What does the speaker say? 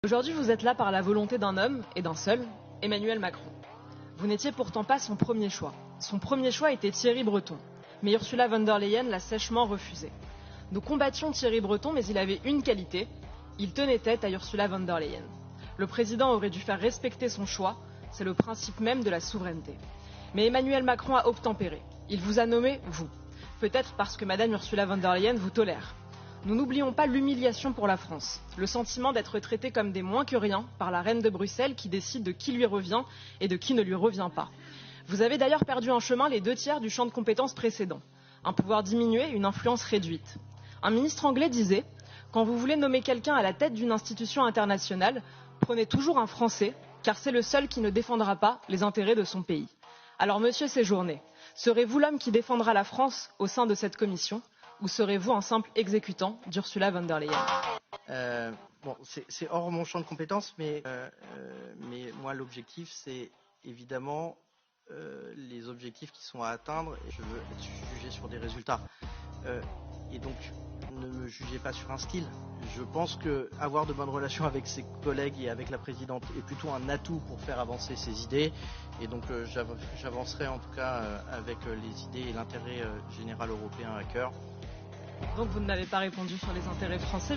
Aujourd'hui, vous êtes là par la volonté d'un homme, et d'un seul, Emmanuel Macron. Vous n'étiez pourtant pas son premier choix. Son premier choix était Thierry Breton. Mais Ursula von der Leyen l'a sèchement refusé. Nous combattions Thierry Breton, mais il avait une qualité. Il tenait tête à Ursula von der Leyen. Le président aurait dû faire respecter son choix. C'est le principe même de la souveraineté. Mais Emmanuel Macron a obtempéré. Il vous a nommé, vous. Peut-être parce que Madame Ursula von der Leyen vous tolère. Nous n'oublions pas l'humiliation pour la France, le sentiment d'être traité comme des moins que rien par la reine de Bruxelles qui décide de qui lui revient et de qui ne lui revient pas. Vous avez d'ailleurs perdu en chemin les 2/3 du champ de compétences précédent. Un pouvoir diminué, une influence réduite. Un ministre anglais disait « Quand vous voulez nommer quelqu'un à la tête d'une institution internationale, prenez toujours un Français, car c'est le seul qui ne défendra pas les intérêts de son pays. » Alors, monsieur Séjourné, serez-vous l'homme qui défendra la France au sein de cette commission ? Ou serez-vous un simple exécutant d'Ursula von der Leyen? Bon, c'est hors mon champ de compétences, mais moi l'objectif c'est évidemment les objectifs qui sont à atteindre et je veux être jugé sur des résultats. Et donc ne me jugez pas sur un style. Je pense que avoir de bonnes relations avec ses collègues et avec la présidente est plutôt un atout pour faire avancer ses idées. Et donc j'avancerai en tout cas avec les idées et l'intérêt général européen à cœur. Donc vous n'avez pas répondu sur les intérêts français.